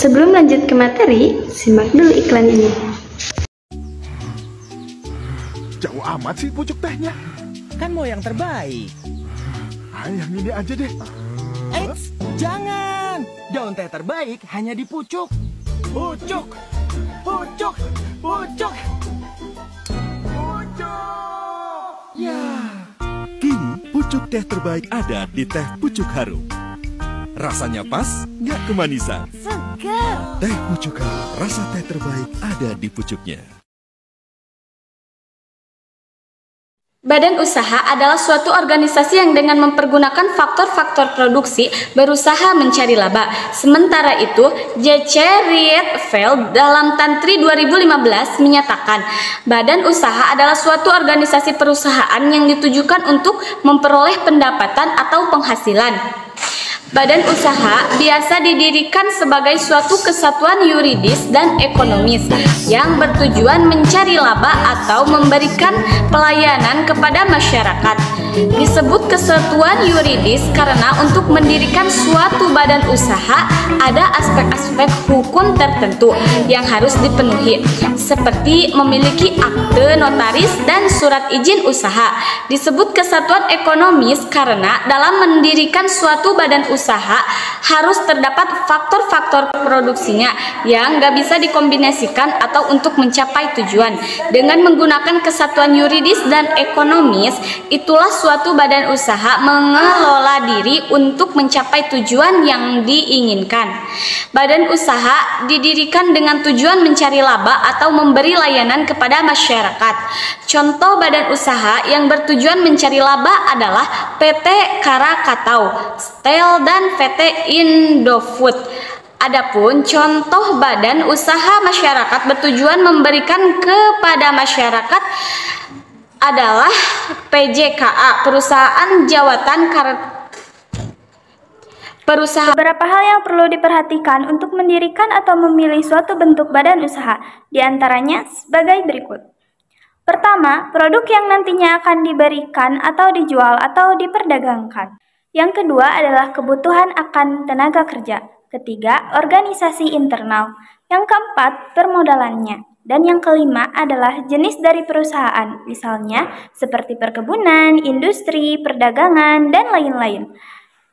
Sebelum lanjut ke materi, simak dulu iklan ini. Jauh amat sih pucuk tehnya. Kan mau yang terbaik. Yang ini aja deh. Eits, jangan. Daun teh terbaik hanya di pucuk. Pucuk, pucuk, pucuk, pucuk. Ya, kini pucuk teh terbaik ada di teh pucuk harum. Rasanya pas, nggak kemanisan. Segar. Teh pucuk harum, rasa teh terbaik ada di pucuknya. Badan usaha adalah suatu organisasi yang dengan mempergunakan faktor-faktor produksi berusaha mencari laba. Sementara itu, J.C. Rietveld dalam Tantri 2015 menyatakan, badan usaha adalah suatu organisasi perusahaan yang ditujukan untuk memperoleh pendapatan atau penghasilan. Badan usaha biasa didirikan sebagai suatu kesatuan yuridis dan ekonomis yang bertujuan mencari laba atau memberikan pelayanan kepada masyarakat. Disebut kesatuan yuridis karena untuk mendirikan suatu badan usaha ada aspek-aspek hukum tertentu yang harus dipenuhi, seperti memiliki akte notaris dan surat izin usaha. Disebut kesatuan ekonomis karena dalam mendirikan suatu badan usaha harus terdapat faktor-faktor produksinya yang gak bisa dikombinasikan atau untuk mencapai tujuan. Dengan menggunakan kesatuan yuridis dan ekonomis, itulah suatu badan usaha mengelola diri untuk mencapai tujuan yang diinginkan. Badan usaha didirikan dengan tujuan mencari laba atau memberi layanan kepada masyarakat. Contoh badan usaha yang bertujuan mencari laba adalah PT Krakatau Steel dan PT Indofood. Adapun contoh badan usaha masyarakat bertujuan memberikan kepada masyarakat adalah PJKA, Perusahaan Jawatan Perusahaan. Beberapa hal yang perlu diperhatikan untuk mendirikan atau memilih suatu bentuk badan usaha, diantaranya sebagai berikut. Pertama, produk yang nantinya akan diberikan atau dijual atau diperdagangkan. Yang kedua adalah kebutuhan akan tenaga kerja. Ketiga, organisasi internal. Yang keempat, permodalannya. Dan yang kelima adalah jenis dari perusahaan, misalnya seperti perkebunan, industri, perdagangan, dan lain-lain.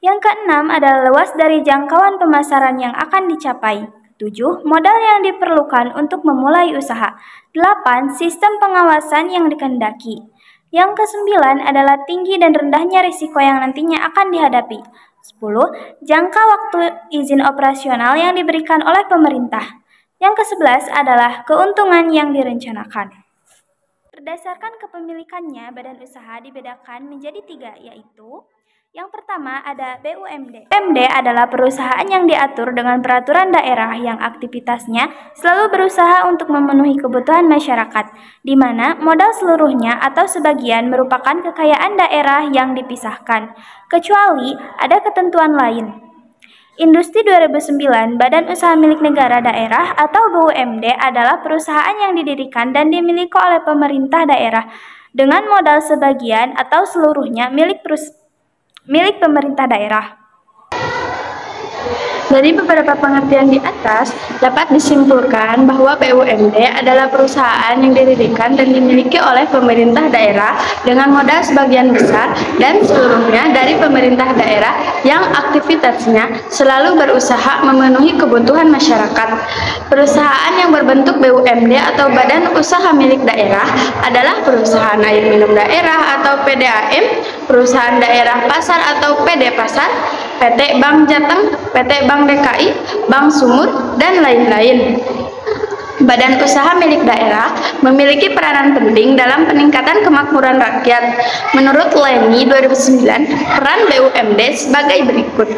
Yang keenam adalah luas dari jangkauan pemasaran yang akan dicapai. 7. Modal yang diperlukan untuk memulai usaha. 8. Sistem pengawasan yang dikehendaki. Yang kesembilan adalah tinggi dan rendahnya risiko yang nantinya akan dihadapi. 10. Jangka waktu izin operasional yang diberikan oleh pemerintah. Yang ke-11 adalah keuntungan yang direncanakan. Berdasarkan kepemilikannya, badan usaha dibedakan menjadi 3, yaitu yang pertama ada BUMD. BUMD adalah perusahaan yang diatur dengan peraturan daerah yang aktivitasnya selalu berusaha untuk memenuhi kebutuhan masyarakat, di mana modal seluruhnya atau sebagian merupakan kekayaan daerah yang dipisahkan, kecuali ada ketentuan lain. Industri 2009, Badan Usaha Milik Negara Daerah atau BUMD adalah perusahaan yang didirikan dan dimiliki oleh pemerintah daerah dengan modal sebagian atau seluruhnya milik pemerintah daerah. Dari beberapa pengertian di atas, dapat disimpulkan bahwa BUMD adalah perusahaan yang didirikan dan dimiliki oleh pemerintah daerah dengan modal sebagian besar dan seluruhnya dari pemerintah daerah yang aktivitasnya selalu berusaha memenuhi kebutuhan masyarakat. Perusahaan yang berbentuk BUMD atau Badan Usaha Milik Daerah adalah perusahaan air minum daerah atau PDAM, perusahaan daerah pasar atau PD Pasar, PT Bank Jateng, PT Bank DKI, Bank Sumur, dan lain-lain. Badan usaha milik daerah memiliki peranan penting dalam peningkatan kemakmuran rakyat. Menurut Leni 2009, peran BUMD sebagai berikut.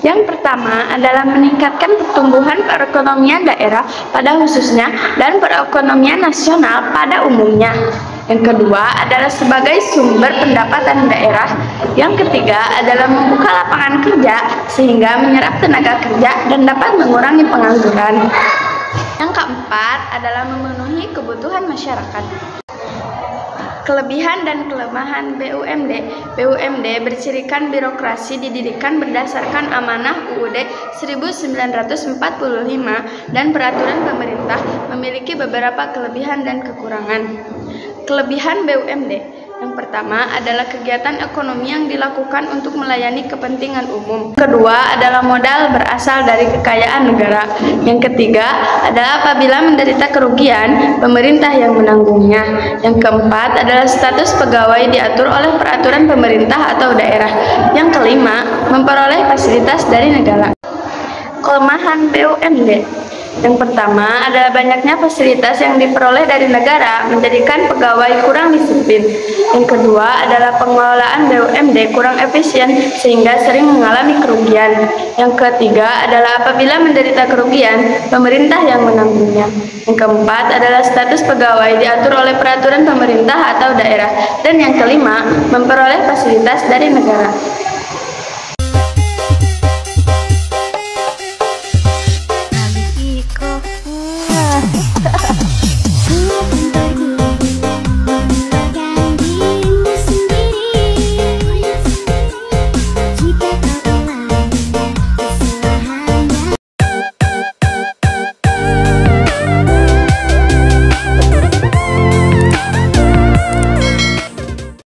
Yang pertama adalah meningkatkan pertumbuhan perekonomian daerah pada khususnya dan perekonomian nasional pada umumnya. Yang kedua adalah sebagai sumber pendapatan daerah. Yang ketiga adalah membuka lapangan kerja sehingga menyerap tenaga kerja dan dapat mengurangi pengangguran. Yang keempat adalah memenuhi kebutuhan masyarakat. Kelebihan dan kelemahan BUMD. BUMD bercirikan birokrasi didirikan berdasarkan amanah UUD 1945 dan peraturan pemerintah, memiliki beberapa kelebihan dan kekurangan. Kelebihan BUMD. Yang pertama adalah kegiatan ekonomi yang dilakukan untuk melayani kepentingan umum. Kedua adalah modal berasal dari kekayaan negara. Yang ketiga adalah apabila menderita kerugian, pemerintah yang menanggungnya. Yang keempat adalah status pegawai diatur oleh peraturan pemerintah atau daerah. Yang kelima, memperoleh fasilitas dari negara. Kelemahan BUMD. Yang pertama adalah banyaknya fasilitas yang diperoleh dari negara menjadikan pegawai kurang disiplin. Yang kedua adalah pengelolaan BUMD kurang efisien sehingga sering mengalami kerugian. Yang ketiga adalah apabila menderita kerugian, pemerintah yang menanggungnya. Yang keempat adalah status pegawai diatur oleh peraturan pemerintah atau daerah. Dan yang kelima, memperoleh fasilitas dari negara.